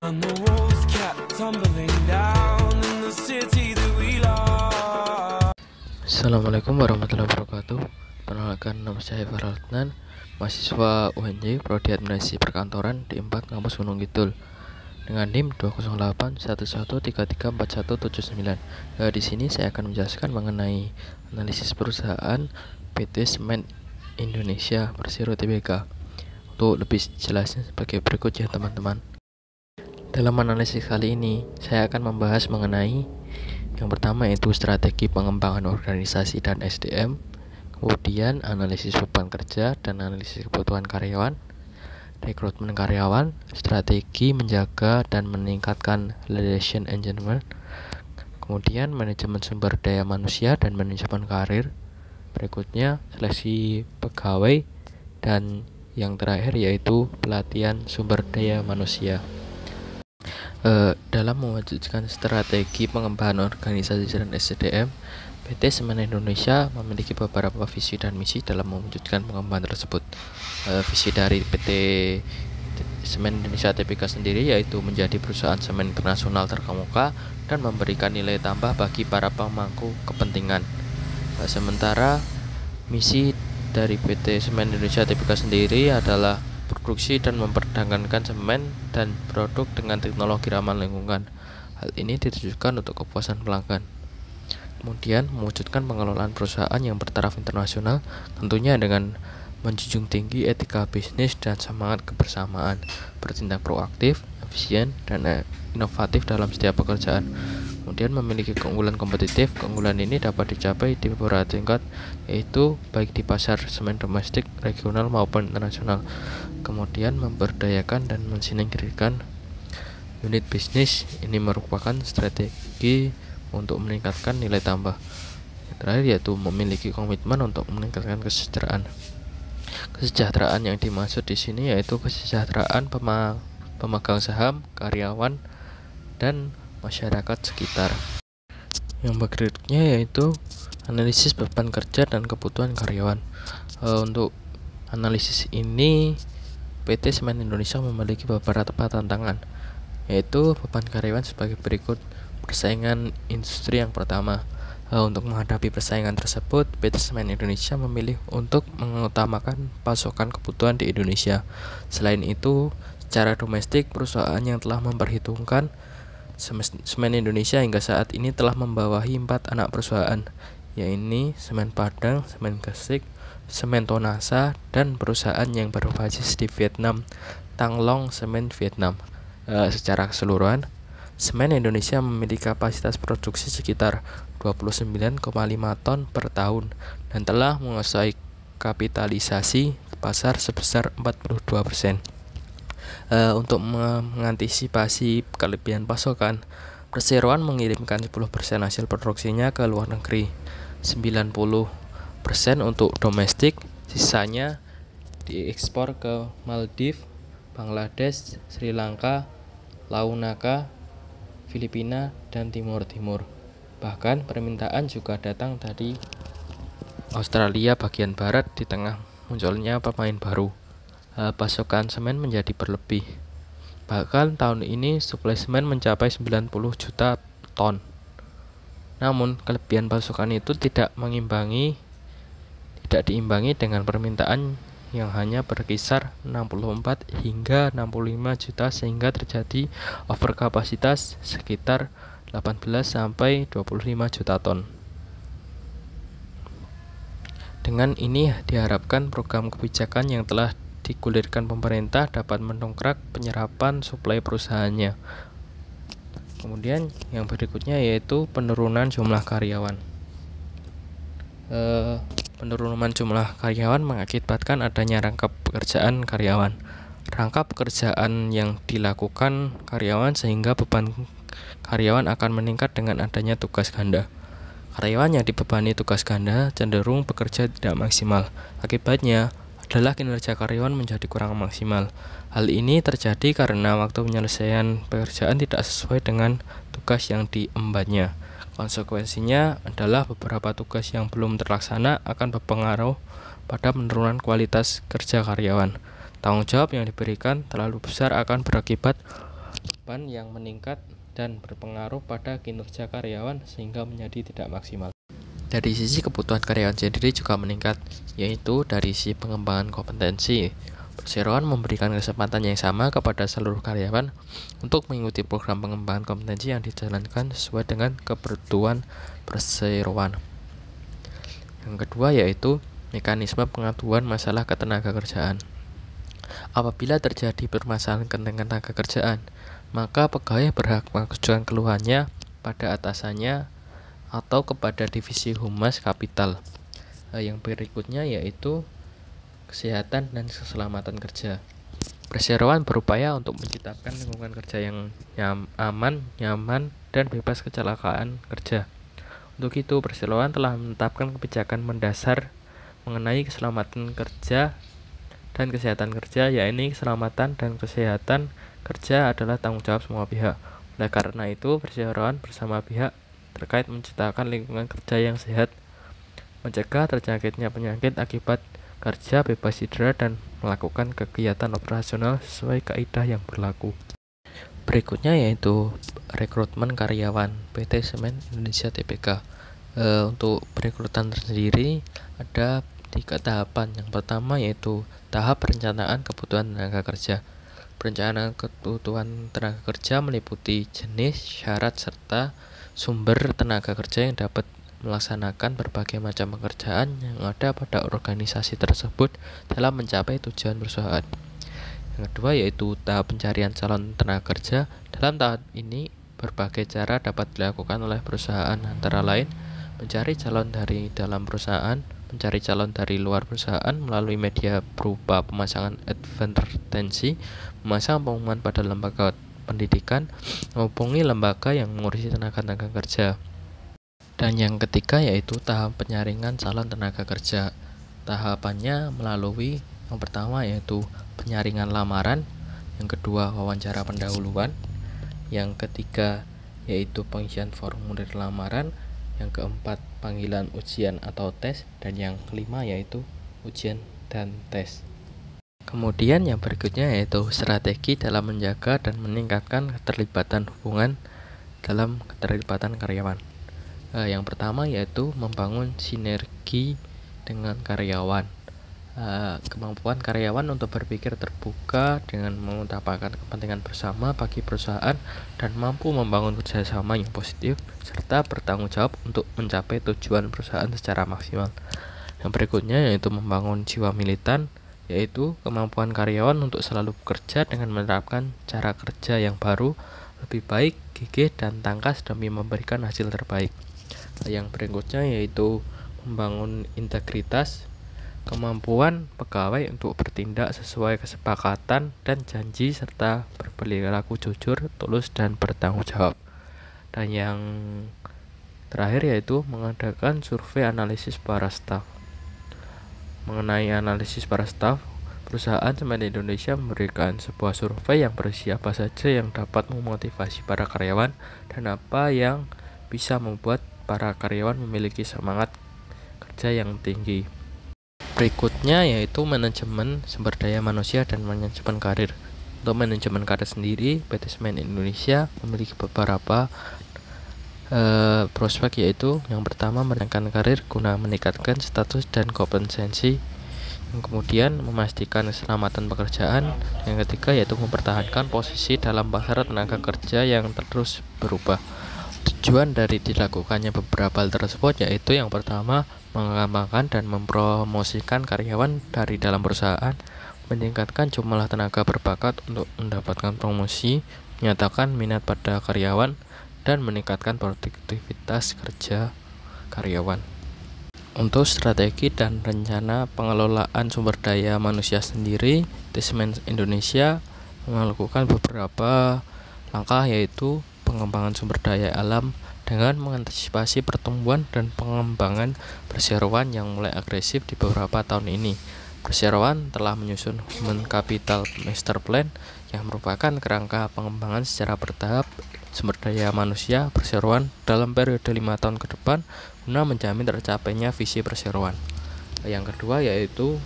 And the walls kept tumbling down in the city that we love. Assalamualaikum warahmatullahi wabarakatuh. Perkenalkan, nama saya Farel Adnan, mahasiswa UNJ Prodi Administrasi Perkantoran di 4 Kampus Gunung Kidul dengan NIM 20811334179. Di sini saya akan menjelaskan mengenai analisis perusahaan PT Semen Indonesia Persero Tbk. Untuk lebih jelasnya sebagai berikut ya teman-teman. Dalam analisis kali ini, saya akan membahas mengenai yang pertama yaitu strategi pengembangan organisasi dan SDM, kemudian analisis beban kerja dan analisis kebutuhan karyawan, rekrutmen karyawan, strategi menjaga dan meningkatkan relation engagement, kemudian manajemen sumber daya manusia dan manajemen karir, berikutnya seleksi pegawai, dan yang terakhir yaitu pelatihan sumber daya manusia. Dalam mewujudkan strategi pengembangan organisasi dan SDM, PT Semen Indonesia memiliki beberapa visi dan misi dalam mewujudkan pengembangan tersebut. Visi dari PT Semen Indonesia Tbk sendiri yaitu menjadi perusahaan semen internasional terkemuka dan memberikan nilai tambah bagi para pemangku kepentingan. Sementara misi dari PT Semen Indonesia Tbk sendiri adalah produksi dan memperdagangkan semen dan produk dengan teknologi ramah lingkungan. Hal ini ditujukan untuk kepuasan pelanggan. Kemudian mewujudkan pengelolaan perusahaan yang bertaraf internasional, tentunya dengan menjunjung tinggi etika bisnis dan semangat kebersamaan, bertindak proaktif, efisien, dan inovatif dalam setiap pekerjaan. Kemudian memiliki keunggulan kompetitif. Keunggulan ini dapat dicapai di beberapa tingkat, yaitu baik di pasar semen domestik, regional maupun internasional. Kemudian memberdayakan dan mensinergikan unit bisnis. Ini merupakan strategi untuk meningkatkan nilai tambah. Yang terakhir yaitu memiliki komitmen untuk meningkatkan kesejahteraan. Kesejahteraan yang dimaksud di sini yaitu kesejahteraan pemegang saham, karyawan, dan masyarakat sekitar. Yang berikutnya yaitu analisis beban kerja dan kebutuhan karyawan. Untuk analisis ini PT Semen Indonesia memiliki beberapa tantangan, yaitu beban karyawan sebagai berikut. Persaingan industri yang pertama. Untuk menghadapi persaingan tersebut, PT Semen Indonesia memilih untuk mengutamakan pasokan kebutuhan di Indonesia. Selain itu, secara domestik, perusahaan yang telah memperhitungkan Semen Indonesia hingga saat ini telah membawahi 4 anak perusahaan, yaitu Semen Padang, Semen Gresik, Semen Tonasa, dan perusahaan yang berbasis di Vietnam, Tanglong Semen Vietnam. Secara keseluruhan, Semen Indonesia memiliki kapasitas produksi sekitar 29,5 ton per tahun dan telah menguasai kapitalisasi pasar sebesar 42%. Untuk mengantisipasi kelebihan pasokan, perseroan mengirimkan 10% hasil produksinya ke luar negeri, 90% untuk domestik, sisanya diekspor ke Maldives, Bangladesh, Sri Lanka, Launaca, Filipina, dan Timur Timur. Bahkan permintaan juga datang dari Australia bagian barat di tengah munculnya pemain baru. Pasokan semen menjadi berlebih. Bahkan tahun ini suplai semen mencapai 90 juta ton. Namun kelebihan pasokan itu tidak diimbangi dengan permintaan yang hanya berkisar 64 hingga 65 juta sehingga terjadi overkapasitas sekitar 18 sampai 25 juta ton. Dengan ini diharapkan program kebijakan yang telah digulirkan pemerintah dapat mendongkrak penyerapan suplai perusahaannya. Kemudian yang berikutnya yaitu penurunan jumlah karyawan. Penurunan jumlah karyawan mengakibatkan adanya rangkap pekerjaan karyawan. Rangkap pekerjaan yang dilakukan karyawan sehingga beban karyawan akan meningkat dengan adanya tugas ganda. Karyawan yang dibebani tugas ganda cenderung bekerja tidak maksimal. Akibatnya adalah kinerja karyawan menjadi kurang maksimal. Hal ini terjadi karena waktu penyelesaian pekerjaan tidak sesuai dengan tugas yang diembannya. Konsekuensinya adalah beberapa tugas yang belum terlaksana akan berpengaruh pada penurunan kualitas kerja karyawan. Tanggung jawab yang diberikan terlalu besar akan berakibat beban yang meningkat dan berpengaruh pada kinerja karyawan sehingga menjadi tidak maksimal. Dari sisi kebutuhan karyawan sendiri juga meningkat, yaitu dari sisi pengembangan kompetensi. Perseroan memberikan kesempatan yang sama kepada seluruh karyawan untuk mengikuti program pengembangan kompetensi yang dijalankan sesuai dengan kebutuhan perseroan. Yang kedua yaitu mekanisme pengaduan masalah ketenaga kerjaan. Apabila terjadi permasalahan ketenaga kerjaan, maka pegawai berhak mengajukan keluhannya pada atasannya atau kepada divisi humas kapital. Yang berikutnya yaitu kesehatan dan keselamatan kerja. Perseroan berupaya untuk menciptakan lingkungan kerja yang aman, nyaman, dan bebas kecelakaan kerja. Untuk itu, perseroan telah menetapkan kebijakan mendasar mengenai keselamatan kerja dan kesehatan kerja, yaitu keselamatan dan kesehatan kerja adalah tanggung jawab semua pihak. Oleh karena itu, perseroan bersama pihak terkait menciptakan lingkungan kerja yang sehat, mencegah terjangkitnya penyakit akibat kerja bebas cedera, dan melakukan kegiatan operasional sesuai kaidah yang berlaku. Berikutnya yaitu rekrutmen karyawan PT Semen Indonesia Tbk. Untuk perekrutan sendiri ada 3 tahapan. Yang pertama yaitu tahap perencanaan kebutuhan tenaga kerja. Perencanaan kebutuhan tenaga kerja meliputi jenis, syarat, serta sumber tenaga kerja yang dapat melaksanakan berbagai macam pekerjaan yang ada pada organisasi tersebut dalam mencapai tujuan perusahaan. Yang kedua yaitu tahap pencarian calon tenaga kerja. Dalam tahap ini berbagai cara dapat dilakukan oleh perusahaan, antara lain mencari calon dari dalam perusahaan, mencari calon dari luar perusahaan melalui media berupa pemasangan advertensi, memasang pengumuman pada lembaga pendidikan, menghubungi lembaga yang mengurusi tenaga kerja. Dan yang ketiga yaitu tahap penyaringan calon tenaga kerja. Tahapannya melalui yang pertama yaitu penyaringan lamaran, yang kedua wawancara pendahuluan, yang ketiga yaitu pengisian formulir lamaran, yang keempat panggilan ujian atau tes, dan yang kelima yaitu ujian dan tes. Kemudian yang berikutnya yaitu strategi dalam menjaga dan meningkatkan keterlibatan hubungan dalam keterlibatan karyawan. Yang pertama yaitu membangun sinergi dengan karyawan. Kemampuan karyawan untuk berpikir terbuka dengan mengutamakan kepentingan bersama bagi perusahaan dan mampu membangun kerjasama yang positif serta bertanggung jawab untuk mencapai tujuan perusahaan secara maksimal. Yang berikutnya yaitu membangun jiwa militan, yaitu kemampuan karyawan untuk selalu bekerja dengan menerapkan cara kerja yang baru, lebih baik, gigih, dan tangkas demi memberikan hasil terbaik. Yang berikutnya yaitu membangun integritas, kemampuan pegawai untuk bertindak sesuai kesepakatan dan janji serta berperilaku jujur, tulus, dan bertanggung jawab. Dan yang terakhir yaitu mengadakan survei analisis para staf. Mengenai analisis para staf, perusahaan Semen Indonesia memberikan sebuah survei yang berisi apa saja yang dapat memotivasi para karyawan dan apa yang bisa membuat para karyawan memiliki semangat kerja yang tinggi. Berikutnya yaitu manajemen sumber daya manusia dan manajemen karir. Untuk manajemen karir sendiri, PT Semen Indonesia memiliki beberapa prospek, yaitu yang pertama menaikkan karir guna meningkatkan status dan kompetensi, yang kemudian memastikan keselamatan pekerjaan, yang ketiga yaitu mempertahankan posisi dalam pasar tenaga kerja yang terus berubah. Tujuan dari dilakukannya beberapa hal tersebut yaitu yang pertama mengembangkan dan mempromosikan karyawan dari dalam perusahaan, meningkatkan jumlah tenaga berbakat untuk mendapatkan promosi, menyatakan minat pada karyawan, dan meningkatkan produktivitas kerja karyawan. Untuk strategi dan rencana pengelolaan sumber daya manusia sendiri, Semen Indonesia melakukan beberapa langkah, yaitu pengembangan sumber daya alam dengan mengantisipasi pertumbuhan dan pengembangan perseroan yang mulai agresif di beberapa tahun ini. Perseroan telah menyusun Human Capital Master Plan yang merupakan kerangka pengembangan secara bertahap sumber daya manusia perseroan dalam periode 5 tahun ke depan guna menjamin tercapainya visi perseroan. Yang kedua yaitu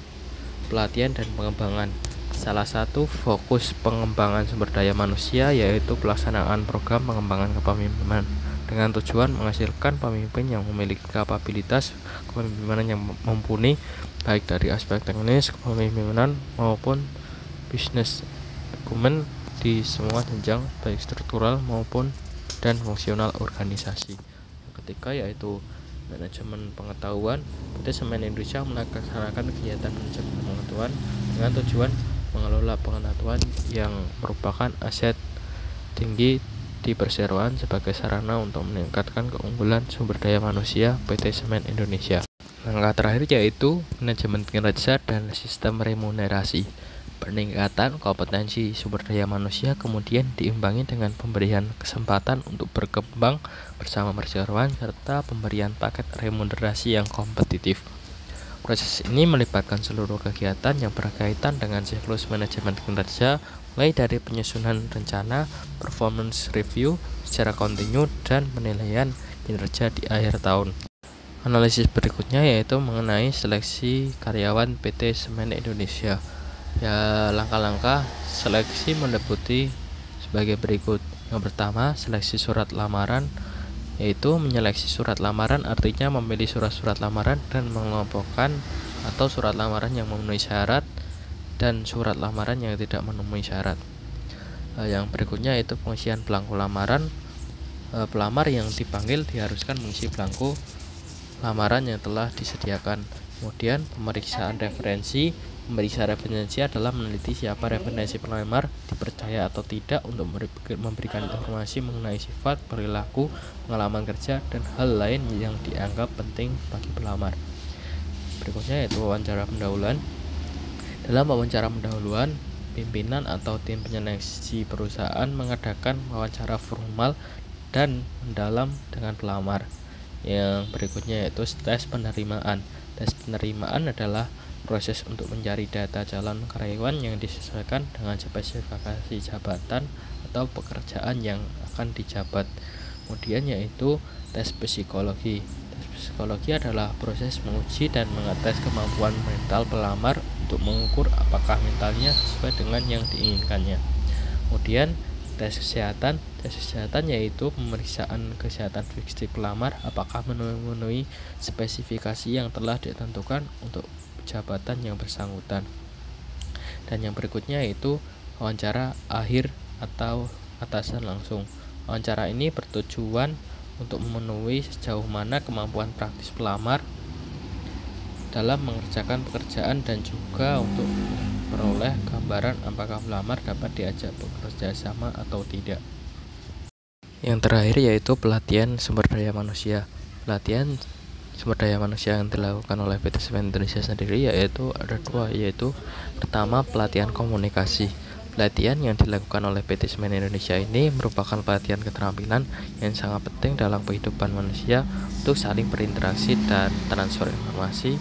pelatihan dan pengembangan. salah satu fokus pengembangan sumber daya manusia yaitu pelaksanaan program pengembangan kepemimpinan dengan tujuan menghasilkan pemimpin yang memiliki kapabilitas kepemimpinan yang mumpuni baik dari aspek teknis kepemimpinan maupun bisnis acumen di semua jenjang baik struktural maupun dan fungsional organisasi. Yang ketiga yaitu manajemen pengetahuan. PT Semen Indonesia melaksanakan kegiatan manajemen pengetahuan dengan tujuan mengelola pengetahuan yang merupakan aset tinggi di perseroan sebagai sarana untuk meningkatkan keunggulan sumber daya manusia PT Semen Indonesia. Langkah terakhir yaitu manajemen kinerja dan sistem remunerasi. Peningkatan kompetensi sumber daya manusia kemudian diimbangi dengan pemberian kesempatan untuk berkembang bersama perseroan serta pemberian paket remunerasi yang kompetitif. Proses ini melibatkan seluruh kegiatan yang berkaitan dengan siklus manajemen kinerja, mulai dari penyusunan rencana, performance review secara kontinu, dan penilaian kinerja di akhir tahun. Analisis berikutnya yaitu mengenai seleksi karyawan PT Semen Indonesia. Ya, langkah-langkah seleksi meliputi sebagai berikut. Yang pertama, seleksi surat lamaran, yaitu menyeleksi surat lamaran artinya memilih surat-surat lamaran dan mengelompokkan atau surat lamaran yang memenuhi syarat dan surat lamaran yang tidak memenuhi syarat. Yang berikutnya yaitu pengisian belangko lamaran. Pelamar yang dipanggil diharuskan mengisi belangko lamaran yang telah disediakan. Kemudian pemeriksaan referensi. Memeriksa referensi adalah meneliti siapa referensi pelamar dipercaya atau tidak untuk memberikan informasi mengenai sifat, perilaku, pengalaman kerja, dan hal lain yang dianggap penting bagi pelamar. Berikutnya yaitu wawancara pendahuluan. Dalam wawancara pendahuluan, pimpinan atau tim penyeleksi perusahaan mengadakan wawancara formal dan mendalam dengan pelamar. Yang berikutnya yaitu tes penerimaan. Tes penerimaan adalah proses untuk mencari data calon karyawan yang disesuaikan dengan spesifikasi jabatan atau pekerjaan yang akan dijabat. Kemudian yaitu tes psikologi. Tes psikologi adalah proses menguji dan mengetes kemampuan mental pelamar untuk mengukur apakah mentalnya sesuai dengan yang diinginkannya. Kemudian tes kesehatan. Tes kesehatan yaitu pemeriksaan kesehatan fisik pelamar apakah memenuhi spesifikasi yang telah ditentukan untuk jabatan yang bersangkutan. Dan yang berikutnya yaitu wawancara akhir atau atasan langsung. Wawancara ini bertujuan untuk memenuhi sejauh mana kemampuan praktis pelamar dalam mengerjakan pekerjaan dan juga untuk memperoleh gambaran apakah pelamar dapat diajak bekerja sama atau tidak. Yang terakhir yaitu pelatihan sumber daya manusia. Pelatihan sumber daya manusia yang dilakukan oleh PT Semen Indonesia sendiri yaitu ada dua, yaitu pertama pelatihan komunikasi. Pelatihan yang dilakukan oleh PT Semen Indonesia ini merupakan pelatihan keterampilan yang sangat penting dalam kehidupan manusia untuk saling berinteraksi dan transfer informasi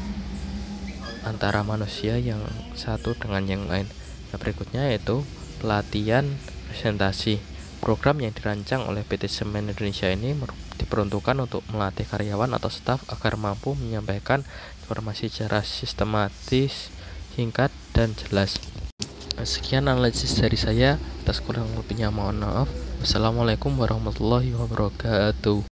antara manusia yang satu dengan yang lain. Yang berikutnya yaitu pelatihan presentasi. Program yang dirancang oleh PT Semen Indonesia ini diperuntukkan untuk melatih karyawan atau staf agar mampu menyampaikan informasi secara sistematis, singkat, dan jelas. Sekian analisis dari saya. Atas kurang lebihnya mohon maaf. Wassalamualaikum warahmatullahi wabarakatuh.